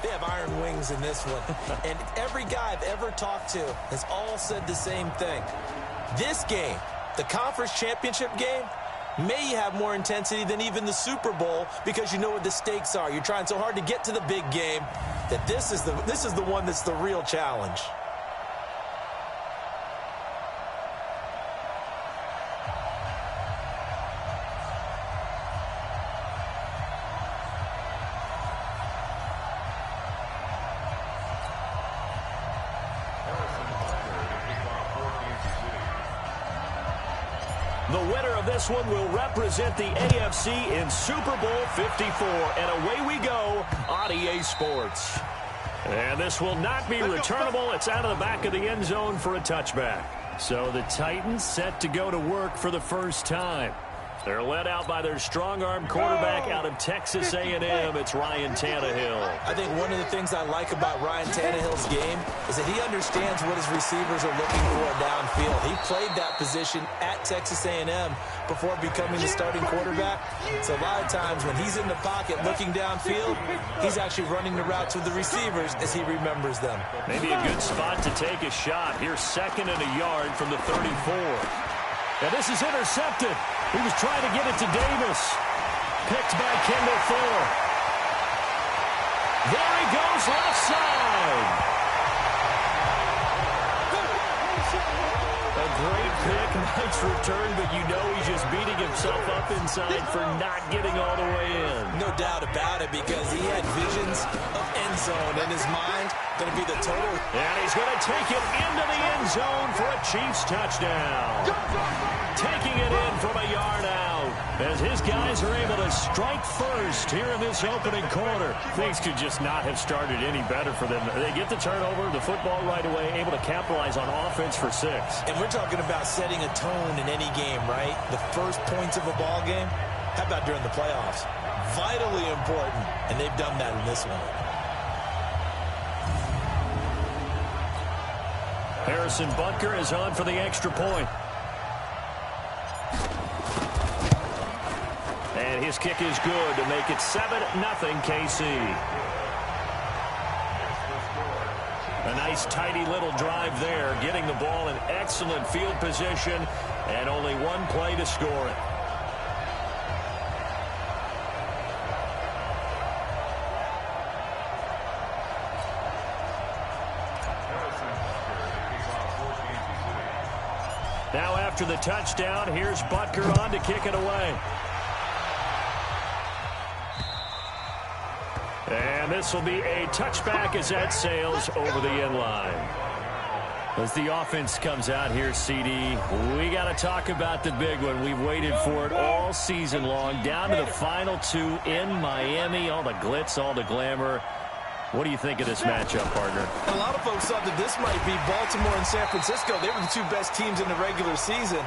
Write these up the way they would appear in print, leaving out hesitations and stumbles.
They have iron wings in this one. And every guy I've ever talked to has all said the same thing. This game, the conference championship game, may have more intensity than even the Super Bowl because you know what the stakes are. You're trying so hard to get to the big game that this is the one that's the real challenge. The winner of this one will represent the AFC in Super Bowl 54. And away we go on EA Sports. And this will not be returnable. It's out of the back of the end zone for a touchback. So the Titans set to go to work for the first time. They're led out by their strong-arm quarterback out of Texas A&M. It's Ryan Tannehill. I think one of the things I like about Ryan Tannehill's game is that he understands what his receivers are looking for downfield. He played that position at Texas A&M before becoming the starting quarterback. So a lot of times when he's in the pocket looking downfield, he's actually running the routes with the receivers as he remembers them. Maybe a good spot to take a shot. Here's 2nd and a yard from the 34. And this is intercepted. He was trying to get it to Davis. Picked by Kendall Fuller. There he goes, left side. A great pick, nice return, but you know he's just beating himself up inside for not getting all the way in. No doubt about it, because he had visions of end zone in his mind. Going to be the total. And he's going to take it into the end zone for a Chiefs touchdown. Taking it in from a yard out as his guys are able to strike first here in this opening quarter. Things could just not have started any better for them. They get the turnover, the football right away, able to capitalize on offense for 6. And we're talking about setting a tone in any game, right? The first points of a ball game. How about during the playoffs? Vitally important, and they've done that in this one. Harrison Butker is on for the extra point. And his kick is good to make it 7-0 KC. A nice tidy little drive there, getting the ball in excellent field position, and only one play to score it. Now after the touchdown, here's Butker on to kick it away. And this will be a touchback as that sails over the end line. As the offense comes out here, CD, we got to talk about the big one. We've waited for it all season long, down to the final 2 in Miami. All the glitz, all the glamour. What do you think of this matchup, partner? A lot of folks thought that this might be Baltimore and San Francisco. They were the 2 best teams in the regular season.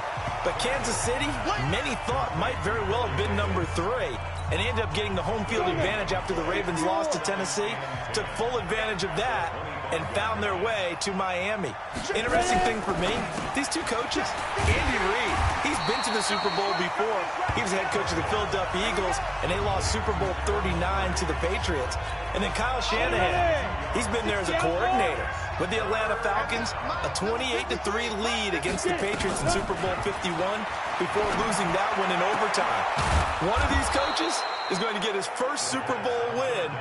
But Kansas City, many thought might very well have been number 3. And ended up getting the home field advantage after the Ravens lost to Tennessee. Took full advantage of that and found their way to Miami. Interesting thing for me, these 2 coaches, Andy Reid, he's been to the Super Bowl before. He was head coach of the Philadelphia Eagles, and they lost Super Bowl 39 to the Patriots. And then Kyle Shanahan, he's been there as a coordinator with the Atlanta Falcons, a 28-3 lead against the Patriots in Super Bowl 51 before losing that one in overtime. One of these coaches is going to get his first Super Bowl win.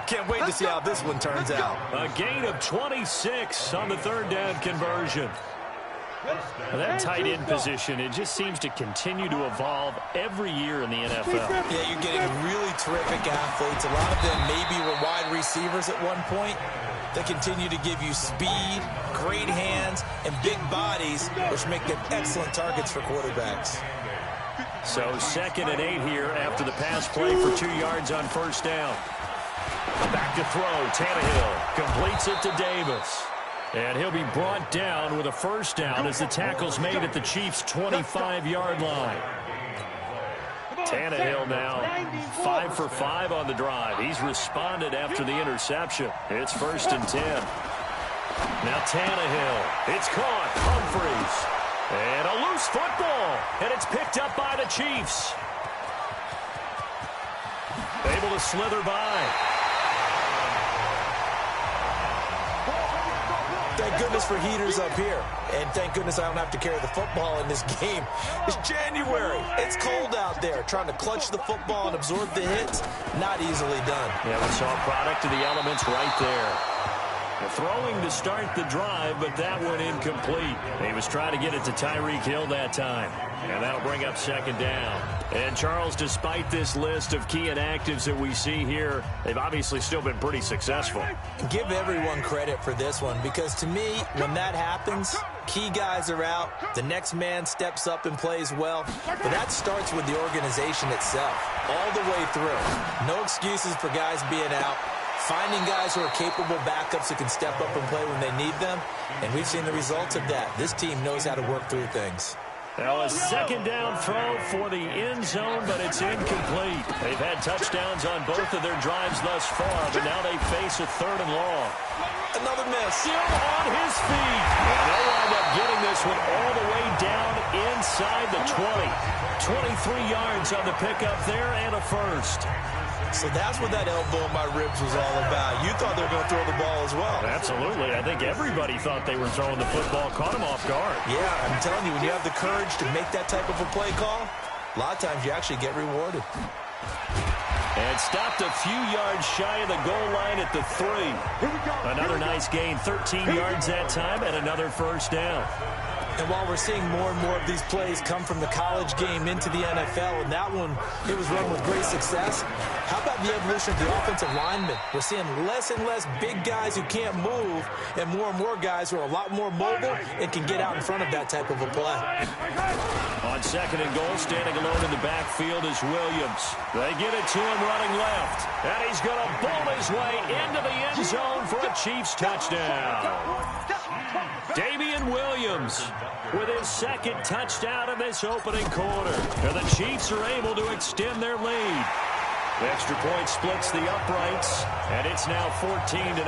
Can't wait to see how this one turns out. A gain of 26 on the 3rd down conversion. That tight end position, it just seems to continue to evolve every year in the NFL. Yeah, you're getting really terrific athletes. A lot of them maybe were wide receivers at one point. They continue to give you speed, great hands, and big bodies, which make them excellent targets for quarterbacks. So 2nd and 8 here after the pass play for 2 yards on 1st down. Back to throw. Tannehill completes it to Davis. And he'll be brought down with a 1st down as the tackle's made at the Chiefs' 25-yard line. Tannehill now 5 for 5 on the drive. He's responded after the interception. It's 1st and 10. Now Tannehill. It's caught. Humphries. And a loose football. And it's picked up by the Chiefs. Able to slither by. Thank goodness for heaters up here. And thank goodness I don't have to carry the football in this game. It's January. It's cold out there. Trying to clutch the football and absorb the hits, not easily done. Yeah, we saw a product of the elements right there. Throwing to start the drive, but that one incomplete. He was trying to get it to Tyreek Hill that time. And that'll bring up second down. And, Charles, despite this list of key inactives that we see here, they've obviously still been pretty successful. Give everyone credit for this one, because to me, when that happens, key guys are out, the next man steps up and plays well. But that starts with the organization itself, all the way through. No excuses for guys being out. Finding guys who are capable backups who can step up and play when they need them. And we've seen the results of that. This team knows how to work through things. Now a second down throw for the end zone, but it's incomplete. They've had touchdowns on both of their drives thus far, but now they face a third and long. Another miss. Still on his feet. And they'll wind up getting this one all the way down inside the 20. 23 yards on the pickup there and a first. So that's what that elbow in my ribs was all about. You thought they were going to throw the ball as well. Absolutely. I think everybody thought they were throwing the football, caught him off guard. Yeah, I'm telling you, when you have the courage to make that type of a play call, a lot of times you actually get rewarded. And stopped a few yards shy of the goal line at the 3. Another nice gain, 13 yards that time, and another first down. And while we're seeing more and more of these plays come from the college game into the NFL, and that one, it was run with great success, how about the evolution of the offensive linemen? We're seeing less and less big guys who can't move, and more guys who are a lot more mobile and can get out in front of that type of a play. On second and goal, standing alone in the backfield is Williams. They get it to him running left, and he's going to bowl his way into the end zone for a Chiefs touchdown. Damian Williams with his second touchdown in this opening quarter. And the Chiefs are able to extend their lead. The extra point splits the uprights, and it's now 14-0.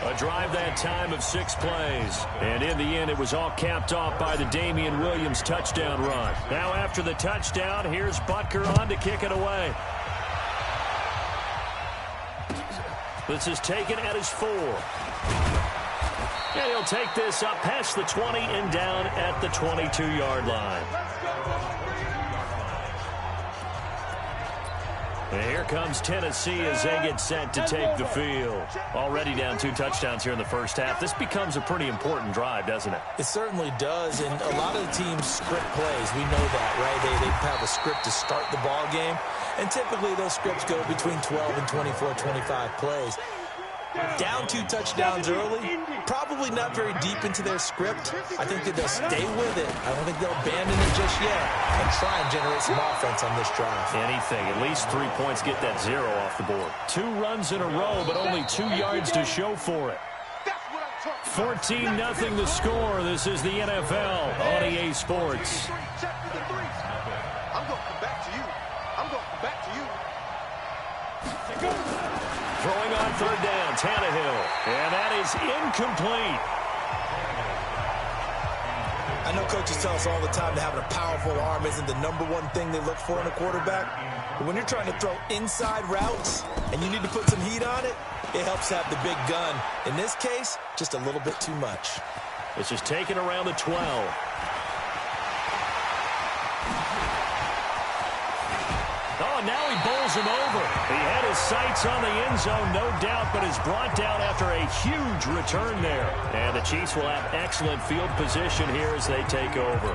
A drive that time of 6 plays. And in the end, it was all capped off by the Damian Williams touchdown run. Now after the touchdown, here's Butker on to kick it away. This is taken at his 4. And he'll take this up past the 20 and down at the 22-yard line. And here comes Tennessee as they get set to take the field. Already down 2 touchdowns here in the first half. This becomes a pretty important drive, doesn't it? It certainly does, and a lot of the teams script plays. We know that, right? They have a script to start the ball game, and typically those scripts go between 12 and 24, 25 plays. Down 2 touchdowns early, probably not very deep into their script. I think that they'll stay with it. I don't think they'll abandon it just yet and try and generate some offense on this drive. Anything, at least 3 points, get that 0 off the board. 2 runs in a row, but only 2 yards to show for it. 14-0 the score. This is the NFL on EA Sports. I'm going to come back to you. I'm going to come back to you. Throwing on third down, Tannehill. And that is incomplete. I know coaches tell us all the time that having a powerful arm isn't the #1 thing they look for in a quarterback. But when you're trying to throw inside routes and you need to put some heat on it, it helps have the big gun. In this case, just a little bit too much. This is taken around the 12. Oh, now he bowls him over. He had his sights on the end zone, no doubt, but is brought down after a huge return there. And the Chiefs will have excellent field position here as they take over.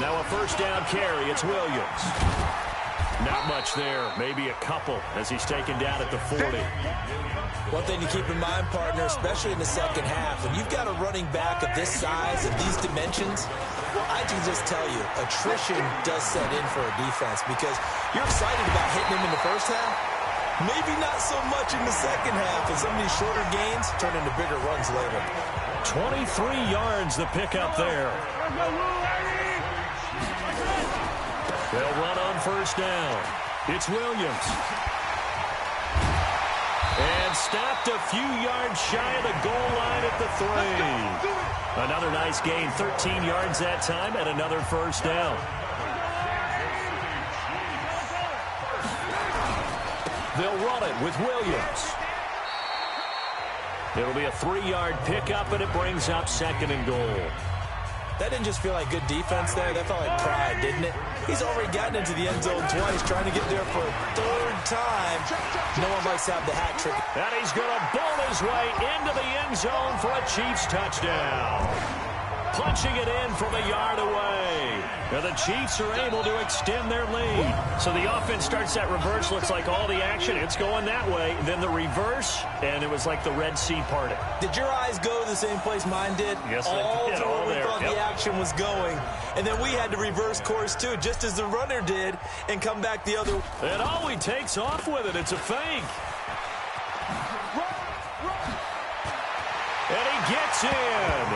Now a first down carry. It's Williams. Not much there. Maybe a couple as he's taken down at the 40. One thing to keep in mind, partner, especially in the second half, when you've got a running back of this size and these dimensions, I can just tell you, attrition does set in for a defense because you're excited about hitting him in the first half. Maybe not so much in the second half, and some of these shorter gains turn into bigger runs later. 23 yards the pickup there. They'll run on first down. It's Williams. And stopped a few yards shy of the goal line at the 3. Another nice gain, 13 yards that time, and another first down. They'll run it with Williams. It'll be a 3-yard pickup, and it brings up 2nd and goal. That didn't just feel like good defense there. That felt like pride, didn't it? He's already gotten into the end zone twice, trying to get there for a 3rd time. No one likes to have the hat trick. And he's going to bowl his way into the end zone for a Chiefs touchdown. Punching it in from a yard away. Now the Chiefs are able to extend their lead. So the offense starts that reverse. Looks like all the action, it's going that way. Then the reverse, and it was like the Red Sea parted. Did your eyes go to the same place mine did? Yes, they did. All All we there. thought the action was going. And then we had to reverse course, too, just as the runner did, and come back the other way. And he takes off with it. It's a fake. And he gets in.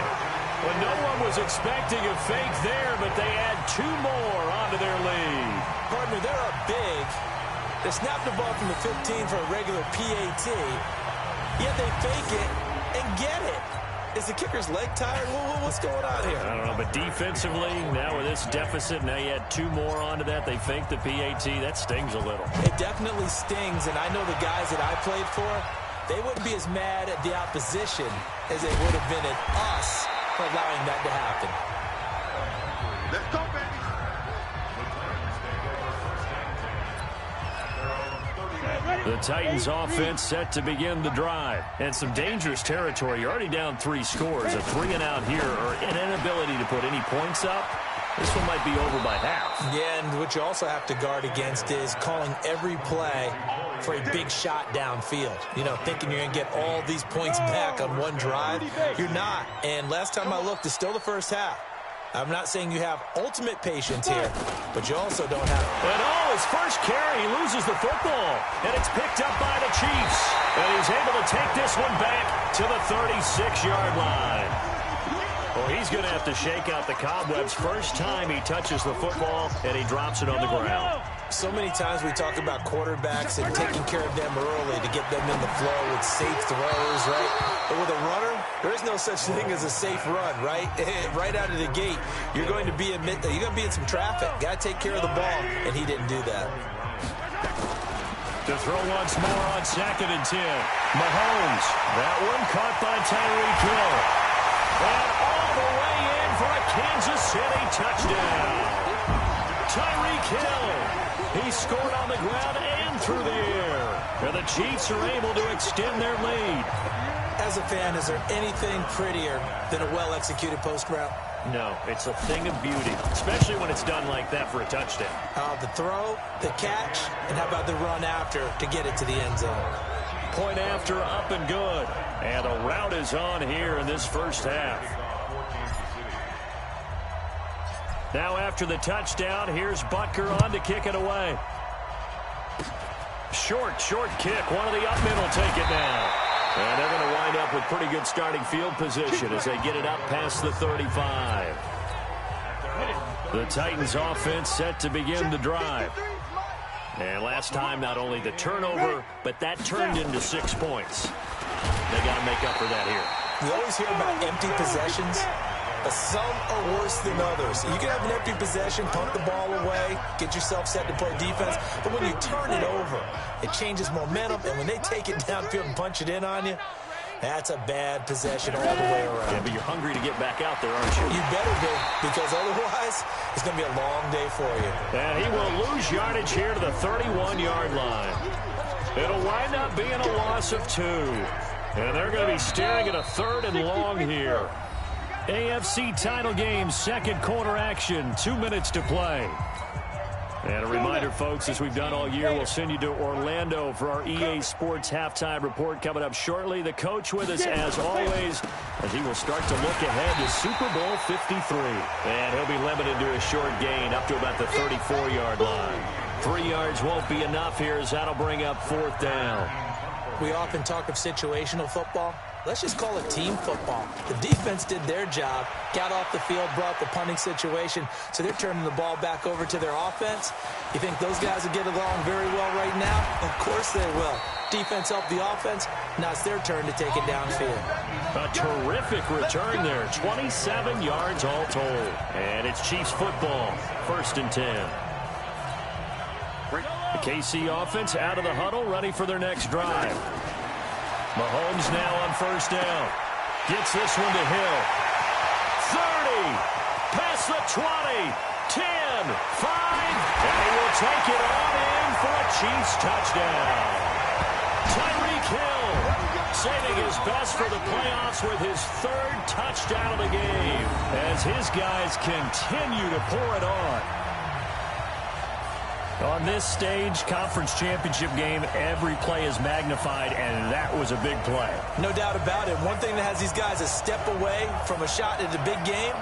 Well, no one was expecting a fake there, but they add 2 more onto their lead. Partner, they're up big. They snap the ball from the 15 for a regular PAT, yet they fake it and get it. Is the kicker's leg tired? What's going on here? I don't know, but defensively, now with this deficit, now you add 2 more onto that. They fake the PAT. That stings a little. It definitely stings, and I know the guys that I played for, they wouldn't be as mad at the opposition as they would have been at us for allowing that to happen. Let's go, baby. The Titans offense set to begin the drive. And some dangerous territory. You're already down 3 scores. A 3-and-out here, or an inability to put any points up. This one might be over by half. Yeah, and what you also have to guard against is calling every play for a big shot downfield. You know, thinking you're going to get all these points back on one drive. You're not. And last time I looked, it's still the first half. I'm not saying you have ultimate patience here, but you also don't have... And his first carry, he loses the football. And it's picked up by the Chiefs. And he's able to take this one back to the 36-yard line. Well, he's going to have to shake out the cobwebs first time he touches the football, and he drops it on the ground. So many times we talk about quarterbacks and taking care of them early to get them in the flow with safe throws, right? But with a runner, there is no such thing as a safe run, right? Right out of the gate, you're going to be in some traffic. Got to take care of the ball, and he didn't do that. To throw once more on 2nd and 10. Mahomes, that one caught by Tyreek Hill. And all the way in for a Kansas City touchdown. Tyreek Hill. He scored on the ground and through the air. And the Chiefs are able to extend their lead. As a fan, is there anything prettier than a well-executed post route? No, it's a thing of beauty, especially when it's done like that for a touchdown. The throw, the catch, and how about the run after to get it to the end zone? Point after, up and good. And a route is on here in this first half. Now after the touchdown, here's Butker on to kick it away. Short kick. One of the up men will take it now. And they're going to wind up with pretty good starting field position as they get it up past the 35. The Titans offense set to begin the drive. And last time, not only the turnover, but that turned into 6 points. They got to make up for that here. We always hear about empty possessions, but some are worse than others. You can have an empty possession, punt the ball away, get yourself set to play defense, but when you turn it over, it changes momentum, and when they take it downfield and punch it in on you, that's a bad possession all the way around. Yeah, but you're hungry to get back out there, aren't you? You better be, because otherwise, it's going to be a long day for you. And he will lose yardage here to the 31-yard line. It'll wind up being a loss of 2. And they're going to be staring at a 3rd and long here. AFC title game, second quarter action, 2 minutes to play. And a reminder, folks, as we've done all year, we'll send you to Orlando for our EA Sports halftime report coming up shortly. The coach with us, as always, as he will start to look ahead to Super Bowl 53. And he'll be limited to a short gain up to about the 34-yard line. 3 yards won't be enough here, as that'll bring up 4th down. We often talk of situational football. Let's just call it team football. The defense did their job, got off the field, brought the punting situation, so they're turning the ball back over to their offense. You think those guys will get along very well right now? Of course they will. Defense helped the offense. Now it's their turn to take it downfield. A terrific return there. 27 yards all told. And it's Chiefs football. 1st and 10. The KC offense out of the huddle, ready for their next drive. Mahomes now on first down. Gets this one to Hill. 30. Past the 20. 10. 5. And he will take it on in for a Chiefs touchdown. Tyreek Hill saving his best for the playoffs with his third touchdown of the game as his guys continue to pour it on. On this stage, conference championship game, every play is magnified, and that was a big play. No doubt about it. One thing that has these guys a step away from a shot at the big game,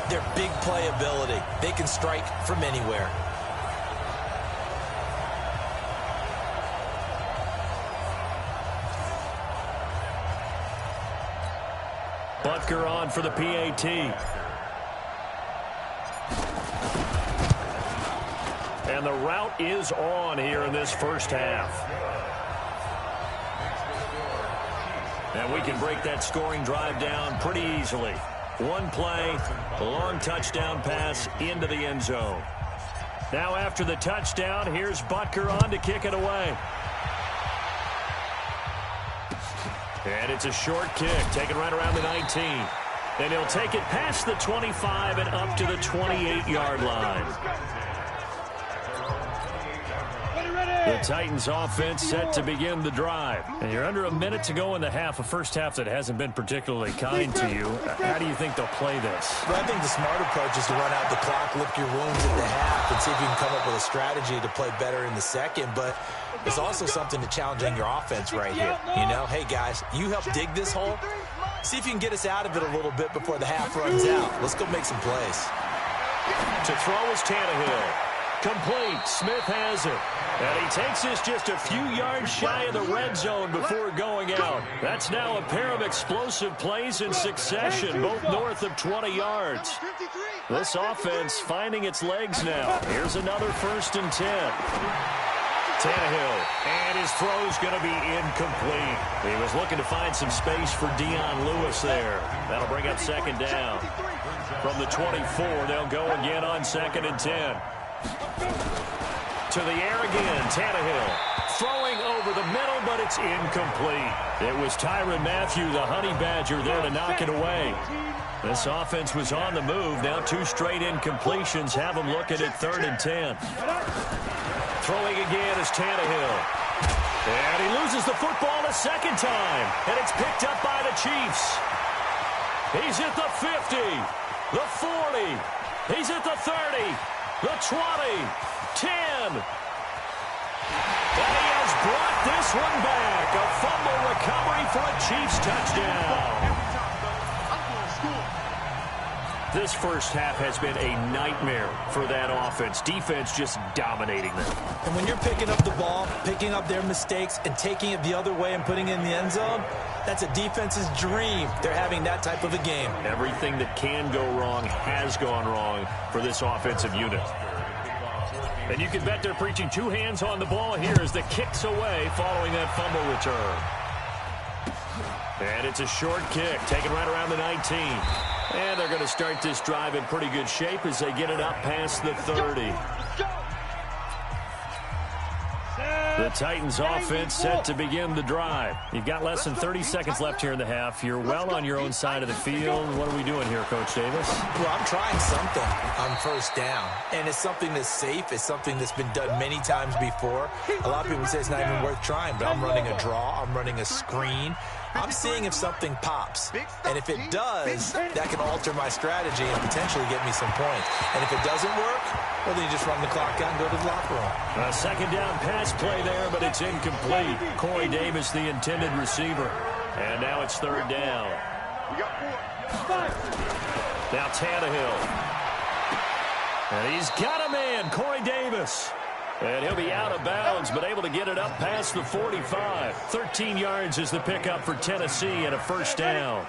their big play ability. They can strike from anywhere. Butker on for the PAT. And the route is on here in this first half. And we can break that scoring drive down pretty easily. One play, a long touchdown pass into the end zone. Now after the touchdown, here's Butker on to kick it away. And it's a short kick, taken right around the 19. And he'll take it past the 25 and up to the 28-yard line. The Titans offense set to begin the drive. And you're under a minute to go in the half, a first half that hasn't been particularly kind to you. How do you think they'll play this? Well, I think the smart approach is to run out the clock, lick your wounds at the half, and see if you can come up with a strategy to play better in the second. But there's also something to challenging your offense right here. You know, hey, guys, you help dig this hole. See if you can get us out of it a little bit before the half runs out. Let's go make some plays. To throw is Tannehill. Complete. Smith has it. And he takes this just a few yards shy of the red zone before going out. That's now a pair of explosive plays in succession, both north of 20 yards. This offense finding its legs now. Here's another 1st and 10. Tannehill, and his throw's going to be incomplete. He was looking to find some space for Dion Lewis there. That'll bring up 2nd down. From the 24, they'll go again on 2nd and 10. To the air again, Tannehill. Throwing over the middle, but it's incomplete. It was Tyrann Mathieu, the Honey Badger, there to knock it away. This offense was on the move. Now 2 straight incompletions have them looking at 3rd and 10. Throwing again is Tannehill. And he loses the football a 2nd time. And it's picked up by the Chiefs. He's at the 50, the 40. He's at the 30, the 20, 10. And he has brought this one back. A fumble recovery for a Chiefs touchdown. This first half has been a nightmare for that offense. Defense just dominating them. And when you're picking up the ball, picking up their mistakes, and taking it the other way and putting it in the end zone, that's a defense's dream. They're having that type of a game. Everything that can go wrong has gone wrong for this offensive unit. And you can bet they're preaching 2 hands on the ball here as the kick's away following that fumble return. And it's a short kick, taken right around the 19. And they're going to start this drive in pretty good shape as they get it up past the 30. The Titans offense set to begin the drive. You've got less than 30 seconds left here in the half. You're well on your own side of the field. What are we doing here, Coach Davis? Well, I'm trying something on first down. And it's something that's safe. It's something that's been done many times before. A lot of people say it's not even worth trying, but I'm running a draw. I'm running a screen. I'm seeing if something pops. And if it does, that can alter my strategy and potentially get me some points. And if it doesn't work, well, then you just run the clock out and go to the locker room. A 2nd down pass play there, but it's incomplete. Corey Davis, the intended receiver. And now it's 3rd down. Now Tannehill. And he's got a man, Corey Davis. And he'll be out of bounds, but able to get it up past the 45. 13 yards is the pickup for Tennessee and a 1st down.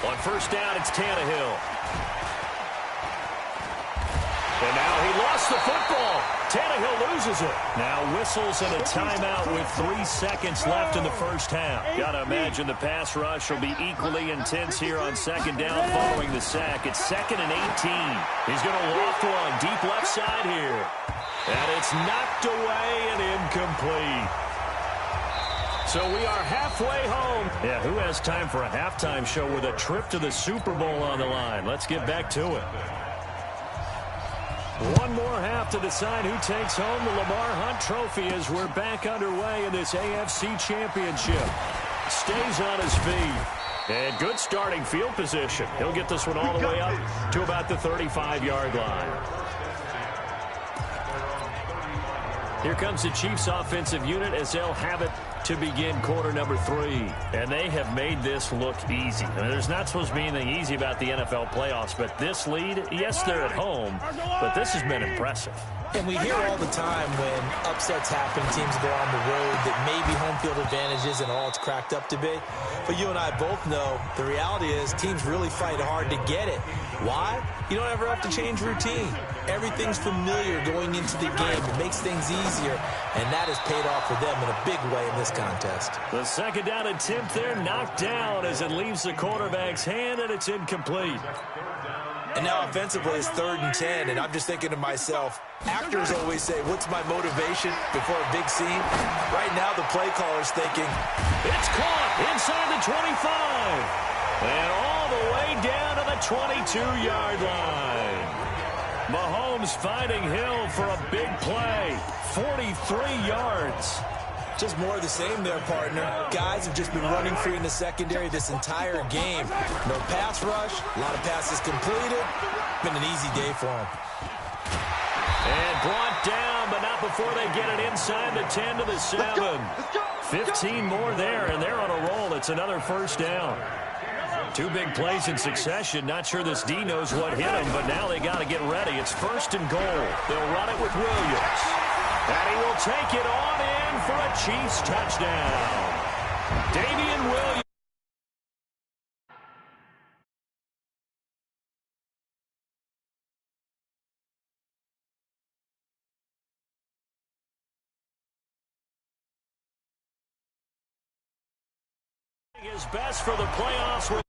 On 1st down, it's Tannehill. And now he lost the football. Tannehill loses it. Now whistles and a timeout with 3 seconds left in the first half. Gotta imagine the pass rush will be equally intense here on second down following the sack. It's 2nd and 18. He's going to loft one deep left side here. And it's knocked away and incomplete. So we are halfway home. Yeah, who has time for a halftime show with a trip to the Super Bowl on the line? Let's get back to it. One more half to decide who takes home the Lamar Hunt Trophy as we're back underway in this AFC Championship. Stays on his feet. And good starting field position. He'll get this one all the way up to about the 35-yard line. Here comes the Chiefs offensive unit as they'll have it to begin quarter number 3. And they have made this look easy. I mean, there's not supposed to be anything easy about the NFL playoffs, but this lead, yes, they're at home, but this has been impressive. And we hear all the time when upsets happen, teams go on the road, that maybe home field advantage isn't all it's cracked up to be. But you and I both know the reality is teams really fight hard to get it. Why? You don't ever have to change routine. Everything's familiar going into the game. It makes things easier, and that has paid off for them in a big way in this contest. The second down attempt there knocked down as it leaves the quarterback's hand, and it's incomplete. And now offensively it's 3rd and 10, and I'm just thinking to myself, actors always say, what's my motivation before a big scene? Right now the play caller's thinking, it's caught inside the 25. And all the way down to the 22-yard line. Mahomes fighting Hill for a big play. 43 yards. Just more of the same there, partner. Guys have just been running free in the secondary this entire game. No pass rush, a lot of passes completed. Been an easy day for them. And brought down, but not before they get it inside the 10 to the 7. 15 more there, and they're on a roll. It's another first down. 2 big plays in succession. Not sure this D knows what hit him, but now they got to get ready. It's 1st and goal. They'll run it with Williams. And he will take it on in for a Chiefs touchdown. Damian Williams. His best for the playoffs.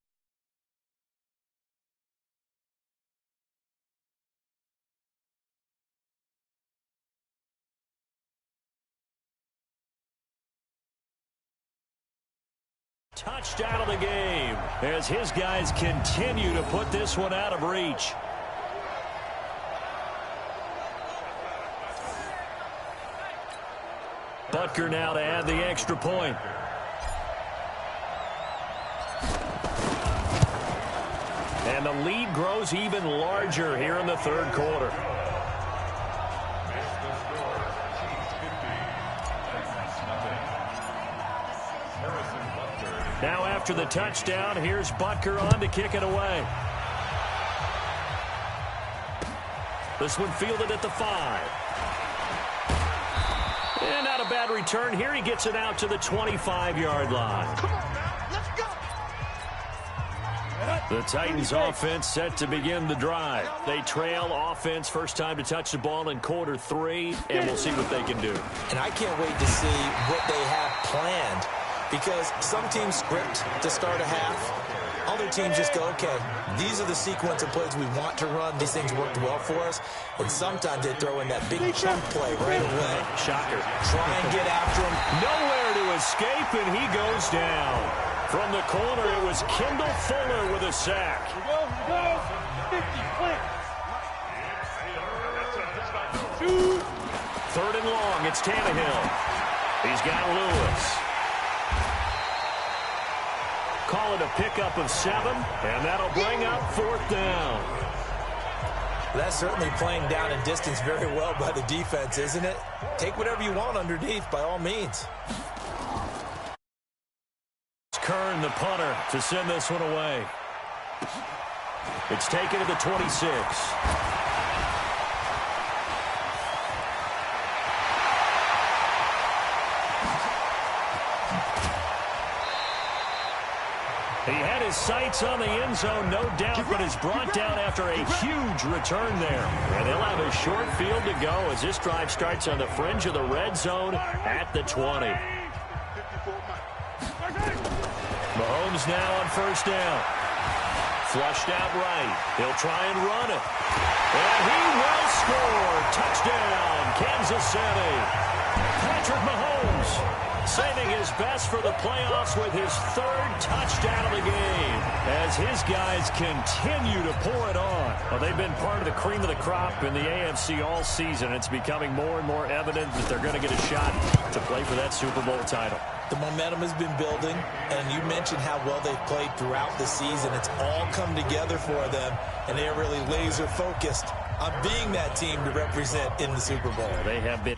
Touchdown of the game as his guys continue to put this one out of reach. Butker now to add the extra point. And the lead grows even larger here in the 3rd quarter. Now after the touchdown, here's Butker on to kick it away. This one fielded at the 5. And not a bad return here. He gets it out to the 25-yard line. Come on, man. Let's go. The Titans offense set to begin the drive. They trail offense first time to touch the ball in quarter 3, and we'll see what they can do. And I can't wait to see what they have planned, because some teams script to start a half. Other teams just go, okay, these are the sequence of plays we want to run. These things worked well for us. And sometimes they throw in that big chunk play right away. Shocker. Try and get after him. Nowhere to escape, and he goes down. From the corner, it was Kendall Fuller with a sack. Here we go. 50, quick. 3rd and long, it's Tannehill. He's got Lewis. Call it a pickup of 7, and that'll bring up 4th down. That's certainly playing down and distance very well by the defense, isn't it? Take whatever you want underneath, by all means. Kern, the punter, to send this one away. It's taken to the 26. He had his sights on the end zone, no doubt, but is brought down after a huge return there. And they'll have a short field to go as this drive starts on the fringe of the red zone at the 20. Mahomes now on first down. Flushed out right. He'll try and run it. And he will score. Touchdown, Kansas City. Patrick Mahomes saving his best for the playoffs with his third touchdown of the game as his guys continue to pour it on. Well, they've been part of the cream of the crop in the AFC all season. It's becoming more and more evident that they're going to get a shot to play for that Super Bowl title. The momentum has been building, and you mentioned how well they've played throughout the season. It's all come together for them, and they're really laser focused on being that team to represent in the Super Bowl. They have been.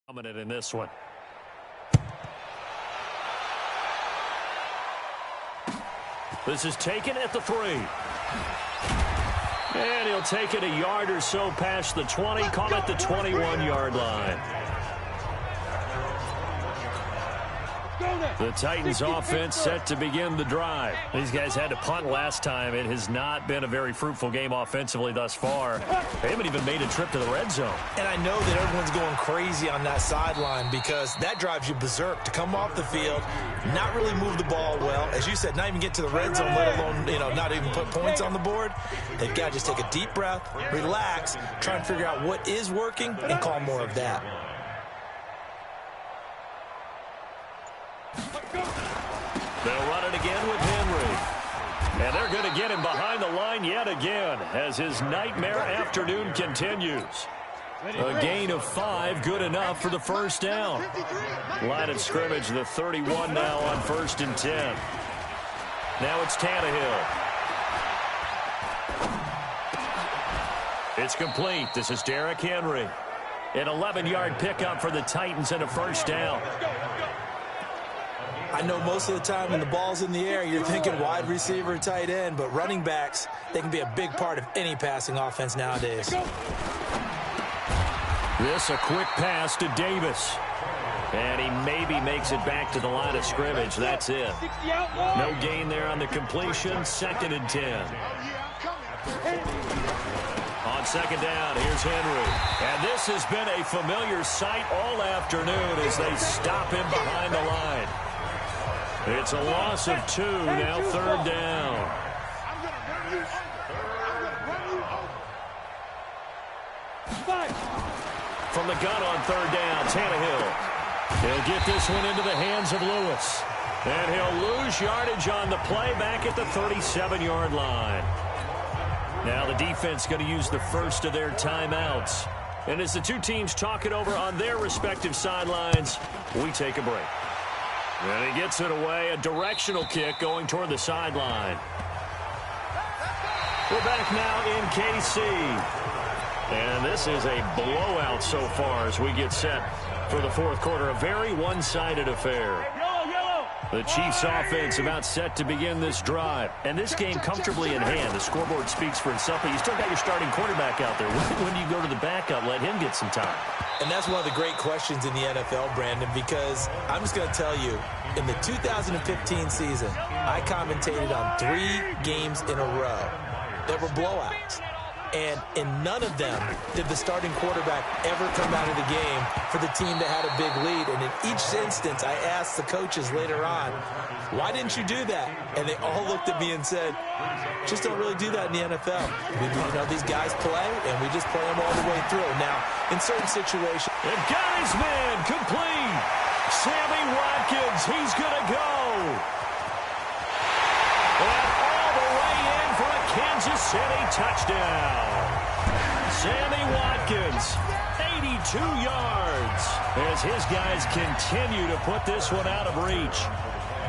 Dominant in this one. This is taken at the 3. And he'll take it a yard or so past the 20, call it the 21-yard line. The Titans offense set to begin the drive. These guys had to punt last time. It has not been a very fruitful game offensively thus far. They haven't even made a trip to the red zone. And I know that everyone's going crazy on that sideline because that drives you berserk to come off the field, not really move the ball well. As you said, not even get to the red zone, let alone, not even put points on the board. They've got to just take a deep breath, relax, try and figure out what is working and call more of that. They'll run it again with Henry. And they're going to get him behind the line yet again as his nightmare afternoon continues. A gain of 5, good enough for the first down. Line of scrimmage, the 31 now on 1st and 10. Now it's Tannehill. It's complete. This is Derrick Henry. An 11-yard pickup for the Titans and a first down. I know most of the time when the ball's in the air, you're thinking wide receiver, tight end, but running backs, they can be a big part of any passing offense nowadays. This a quick pass to Davis. And he maybe makes it back to the line of scrimmage. That's it. No gain there on the completion. 2nd and 10. On 2nd down, here's Henry. And this has been a familiar sight all afternoon as they stop him behind the line. It's a loss of 2, now 3rd down. From the gun on 3rd down, Tannehill. He'll get this one into the hands of Lewis. And he'll lose yardage on the play back at the 37-yard line. Now the defense going to use the first of their timeouts. And as the two teams talk it over on their respective sidelines, we take a break. And he gets it away, a directional kick going toward the sideline. We're back now in KC. And this is a blowout so far as we get set for the 4th quarter. A very one-sided affair. The Chiefs offense about set to begin this drive. And this game comfortably in hand. The scoreboard speaks for itself, but you still got your starting quarterback out there. When do you go to the backup, let him get some time? And that's one of the great questions in the NFL, Brandon, because I'm just going to tell you, in the 2015 season, I commentated on 3 games in a row that were blowouts. And in none of them did the starting quarterback ever come out of the game for the team that had a big lead. And in each instance, I asked the coaches later on, why didn't you do that? And they all looked at me and said, just don't really do that in the NFL. These guys play, and we just play them all the way through. Now, in certain situations. And got his man complete. Sammy Watkins, he's going to go. And all the way in for a Kansas City touchdown. Sammy Watkins, 82 yards, as his guys continue to put this one out of reach.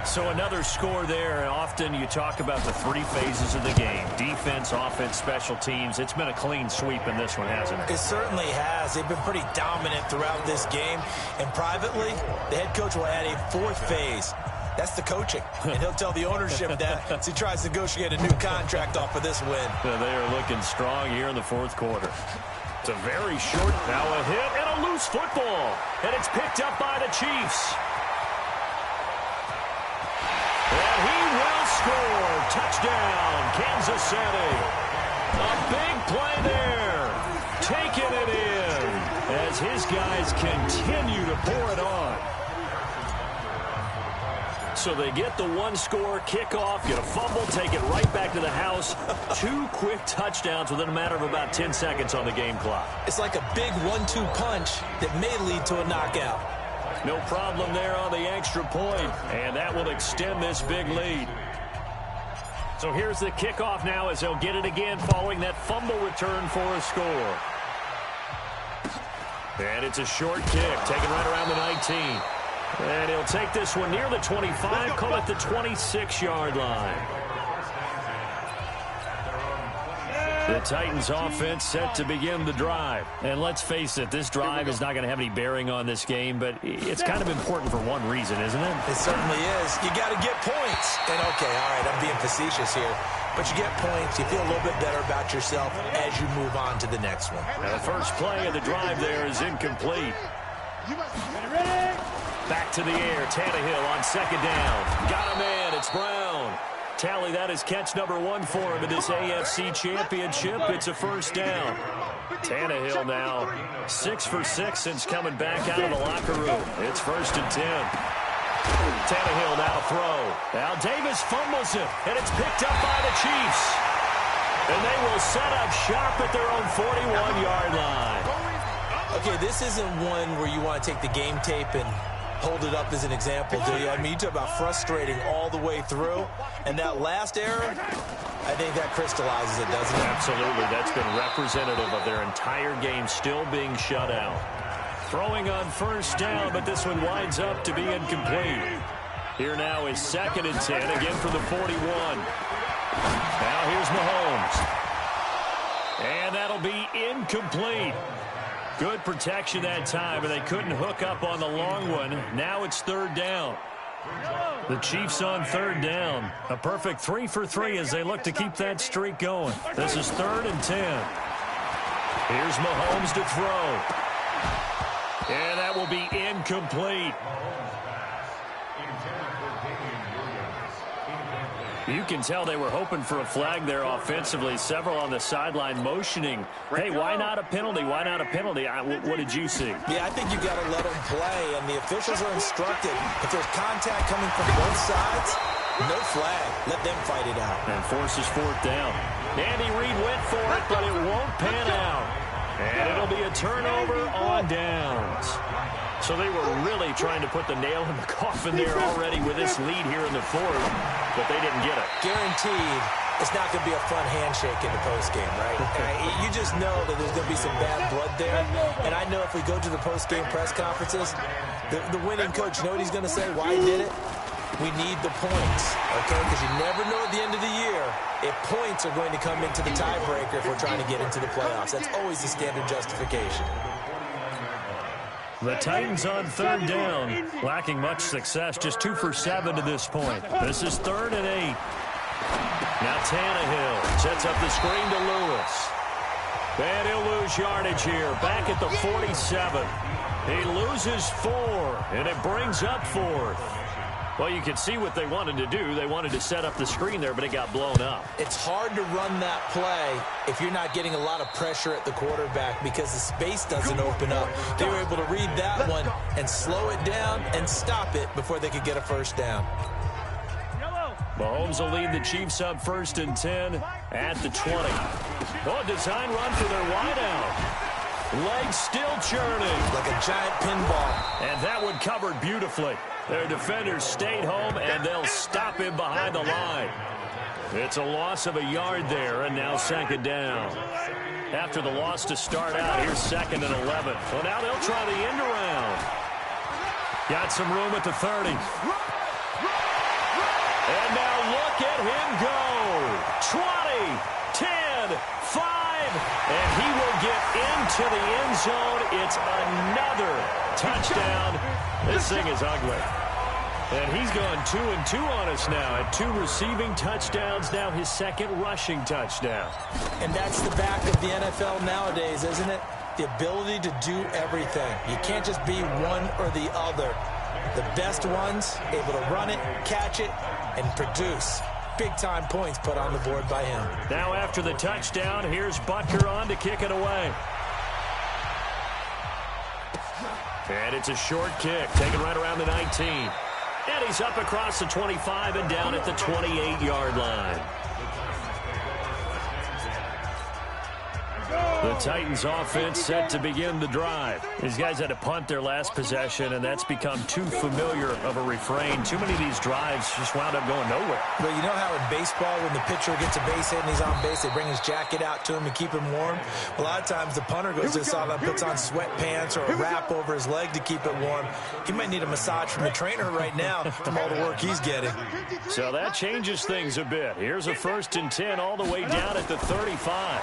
So another score there. Often you talk about the 3 phases of the game. Defense, offense, special teams. It's been a clean sweep in this one, hasn't it? It certainly has. They've been pretty dominant throughout this game. And privately, the head coach will add a 4th phase. That's the coaching. And he'll tell the ownership that as he tries to negotiate a new contract off of this win. They are looking strong here in the 4th quarter. It's a very short, now a hit and a loose football. And it's picked up by the Chiefs. And he will score. Touchdown, Kansas City. A big play there. Taking it in as his guys continue to pour it on. So they get the 1-score kickoff, get a fumble, take it right back to the house. 2 quick touchdowns within a matter of about 10 seconds on the game clock. It's like a big 1-2 punch that may lead to a knockout. No problem there on the extra point, and that will extend this big lead. So here's the kickoff now as they'll get it again following that fumble return for a score. And it's a short kick, taken right around the 19. And he'll take this one near the 25, call it the 26-yard line. The Titans offense set to begin the drive. And let's face it, this drive is not going to have any bearing on this game, but it's kind of important for one reason, isn't it? It certainly is. You got to get points. And okay, all right, I'm being facetious here. But you get points, you feel a little bit better about yourself as you move on to the next one. Now the first play of the drive there is incomplete. Back to the air, Tannehill on 2nd down. Got a man, it's Brown. Tally, that is catch number 1 for him in this AFC Championship. It's a first down. Tannehill now 6 for 6 since coming back out of the locker room. It's 1st and 10. Tannehill now throw. Now Davis fumbles it, and it's picked up by the Chiefs. And they will set up shop at their own 41-yard line. Okay, this isn't one where you want to take the game tape and hold it up as an example, do you? I mean, you talk about frustrating all the way through. And that last error, I think that crystallizes it, doesn't it? Absolutely. That's been representative of their entire game still being shut out. Throwing on first down, but this one winds up to be incomplete. Here now is 2nd and 10, again for the 41. Now here's Mahomes. And that'll be incomplete. Good protection that time, and they couldn't hook up on the long one. Now it's 3rd down. The Chiefs on 3rd down. A perfect 3 for 3 as they look to keep that streak going. This is 3rd and 10. Here's Mahomes to throw. And that will be incomplete. You can tell they were hoping for a flag there offensively. Several on the sideline motioning. Hey, why not a penalty? Why not a penalty? What did you see? Yeah, I think you got to let them play, and the officials are instructed. If there's contact coming from both sides, no flag. Let them fight it out. And forces 4th down. Andy Reid went for it, but it won't pan out. And it'll be a turnover on downs. So they were really trying to put the nail in the coffin there already with this lead here in the 4th, but they didn't get it. Guaranteed it's not going to be a fun handshake in the postgame, right? You just know that there's going to be some bad blood there. And I know if we go to the postgame press conferences, the winning coach, you know what he's going to say? Why did it? We need the points, okay? Because you never know at the end of the year if points are going to come into the tiebreaker if we're trying to get into the playoffs. That's always the standard justification. The Titans on third down, lacking much success, just 2 for 7 to this point. This is 3rd and 8. Now Tannehill sets up the screen to Lewis. And he'll lose yardage here, back at the 47. He loses 4, and it brings up 4th. Well, you can see what they wanted to do. They wanted to set up the screen there, but it got blown up. It's hard to run that play if you're not getting a lot of pressure at the quarterback because the space doesn't open up. They were able to read that one and slow it down and stop it before they could get a first down. Mahomes will lead the Chiefs up 1st and 10 at the 20. Oh, design run for their wideout. Legs still churning. Like a giant pinball. And that one covered beautifully. Their defenders stayed home, and they'll stop him behind the line. It's a loss of a yard there, and now 2nd down. After the loss to start out, here's 2nd and 11. Well, now they'll try the end around. Got some room at the 30. And now look at him go. 20, 10, 5, and he will get into the end zone. It's another touchdown. This thing is ugly. And he's gone 2-2 on us now at 2 receiving touchdowns, now his 2nd rushing touchdown. And that's the back of the NFL nowadays, isn't it? The ability to do everything. You can't just be one or the other. The best ones able to run it, catch it, and produce. Big-time points put on the board by him. Now after the touchdown, here's Butker on to kick it away. And it's a short kick, taken right around the 19. And he's up across the 25 and down at the 28-yard line. The Titans offense set to begin the drive. These guys had to punt their last possession, and that's become too familiar of a refrain. Too many of these drives just wound up going nowhere. Well, you know how in baseball, when the pitcher gets a base hit and he's on base, they bring his jacket out to him to keep him warm? A lot of times the punter goes to the sideline, puts on sweatpants or a wrap over his leg to keep it warm. He might need a massage from the trainer right now from all the work he's getting. So that changes things a bit. Here's a 1st and 10 all the way down at the 35.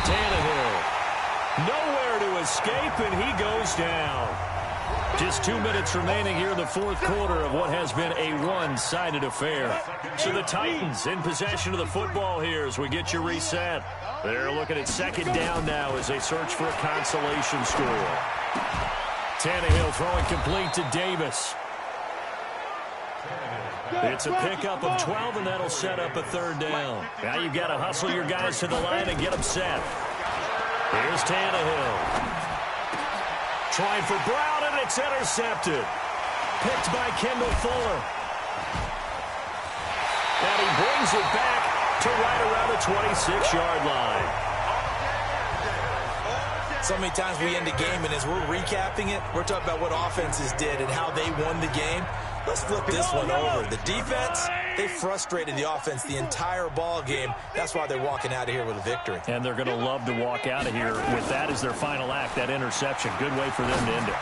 Tannehill, nowhere to escape, and he goes down. Just 2 minutes remaining here in the 4th quarter of what has been a one-sided affair. So the Titans in possession of the football here as we get you reset. They're looking at 2nd down now as they search for a consolation score. Tannehill throwing complete to Davis. It's a pickup of 12, and that'll set up a 3rd down. Now you've got to hustle your guys to the line and get them set. Here's Tannehill. Trying for Brown, and it's intercepted. Picked by Kendall Fuller. And he brings it back to right around the 26-yard line. So many times we end a game, and as we're recapping it, we're talking about what offenses did and how they won the game. Let's flip this one over. The defense, they frustrated the offense the entire ball game. That's why they're walking out of here with a victory. And they're going to love to walk out of here with that as their final act, that interception. Good way for them to end it.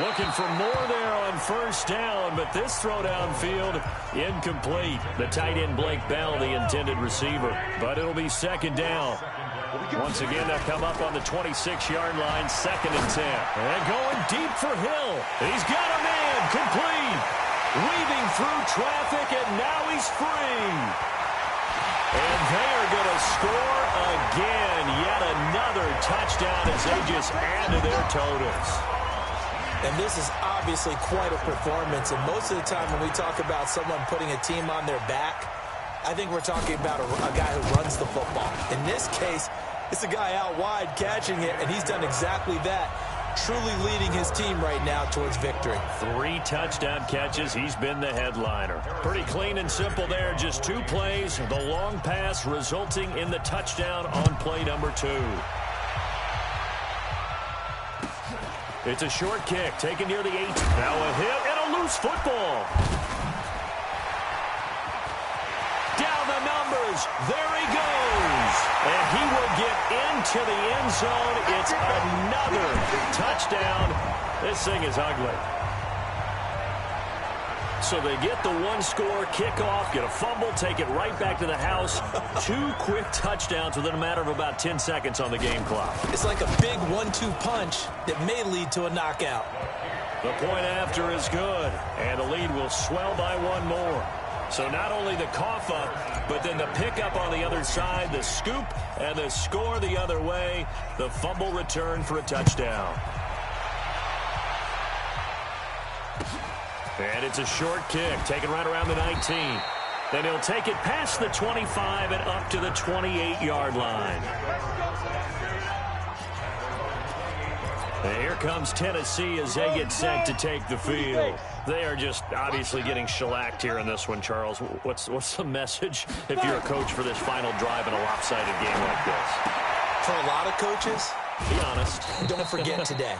Looking for more there on 1st down, but this throw downfield incomplete. The tight end Blake Bell, the intended receiver. But it'll be 2nd down. Once again, they'll come up on the 26-yard line, 2nd and 10. And going deep for Hill. He's got a man, complete. Weaving through traffic, and now he's free. And they're going to score again. Yet another touchdown as they just add to their totals. And this is obviously quite a performance. And most of the time when we talk about someone putting a team on their back, I think we're talking about a guy who runs the football. In this case, it's a guy out wide catching it, and he's done exactly that, truly leading his team right now towards victory. 3 touchdown catches. He's been the headliner. Pretty clean and simple there. Just 2 plays. The long pass resulting in the touchdown on play number 2. It's a short kick taken near the 8. Now a hit and a loose football. Down the numbers. There he goes. And he will get into the end zone. It's another touchdown. This thing is ugly. So they get the one-score kickoff, get a fumble, take it right back to the house. 2 quick touchdowns within a matter of about 10 seconds on the game clock. It's like a big 1-2 punch that may lead to a knockout. The point after is good, and the lead will swell by 1 more. So not only the cough up, but then the pickup on the other side, the scoop, and the score the other way. The fumble return for a touchdown. And it's a short kick, taken right around the 19. Then he'll take it past the 25 and up to the 28-yard line. And here comes Tennessee as they get set to take the field. They are just obviously getting shellacked here in this one, Charles. What's the message if you're a coach for this final drive in a lopsided game like this? For a lot of coaches, be honest. Don't forget today.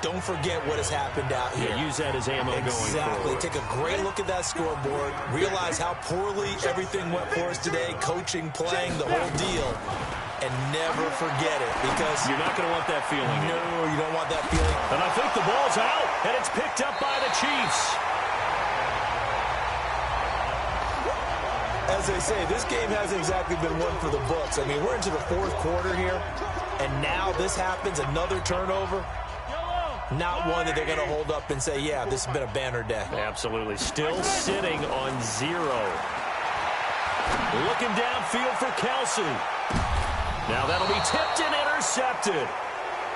Don't forget what has happened out here. Yeah, use that as ammo going forward. Take a great look at that scoreboard. Realize how poorly everything went for us today. Coaching, playing, the whole deal. And never forget it, because you're not going to want that feeling. No, you don't want that feeling. And I think the ball's out, and it's picked up by the Chiefs. As they say, this game hasn't exactly been one for the books. I mean, we're into the 4th quarter here, and now this happens, another turnover. Not one that they're going to hold up and say, yeah, this has been a banner day. Absolutely. Still sitting on 0. Looking downfield for Kelsey. Now that'll be tipped and intercepted.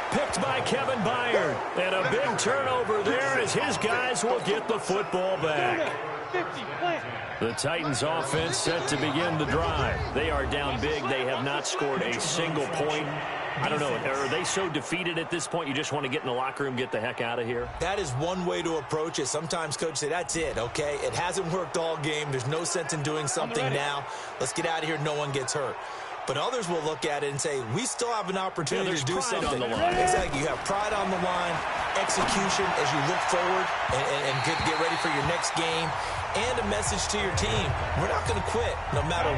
Picked by Kevin Byard. And a big turnover there as his guys will get the football back. The Titans offense set to begin the drive. They are down big. They have not scored a single point. I don't know. Are they so defeated at this point you just want to get in the locker room, get the heck out of here? That is one way to approach it. Sometimes coaches say, that's it, okay? It hasn't worked all game. There's no sense in doing something now. Let's get out of here. No one gets hurt. But others will look at it and say, we still have an opportunity to do something. On the line. Exactly. You have pride on the line, execution as you look forward and get ready for your next game, and a message to your team. We're not going to quit. No matter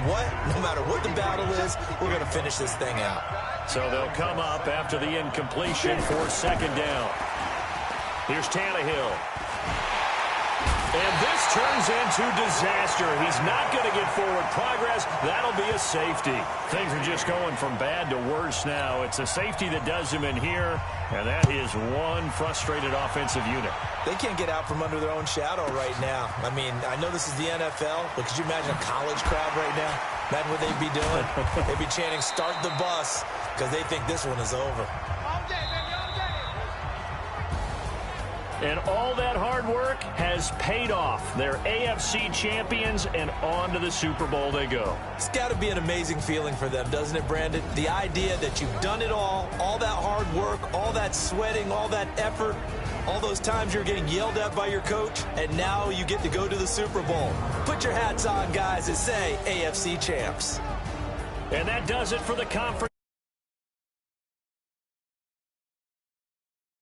what the battle is, we're going to finish this thing out. So they'll come up after the incompletion for 2nd down. Here's Tannehill. And this turns into disaster. He's not going to get forward progress. That'll be a safety. Things are just going from bad to worse now. It's a safety that does him in here, and that is one frustrated offensive unit. They can't get out from under their own shadow right now. I mean, I know this is the NFL, but could you imagine a college crowd right now? Imagine what they'd be doing. They'd be chanting, start the bus, because they think this one is over. And all that hard work has paid off. They're AFC champions, and on to the Super Bowl they go. It's got to be an amazing feeling for them, doesn't it, Brandon? The idea that you've done it all that hard work, all that sweating, all that effort, all those times you're getting yelled at by your coach, and now you get to go to the Super Bowl. Put your hats on, guys, and say AFC champs. And that does it for the conference.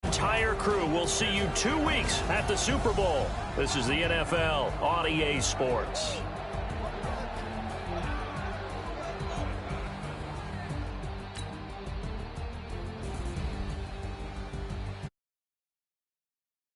Entire crew will see you 2 weeks at the Super Bowl. This is the NFL on EA Sports.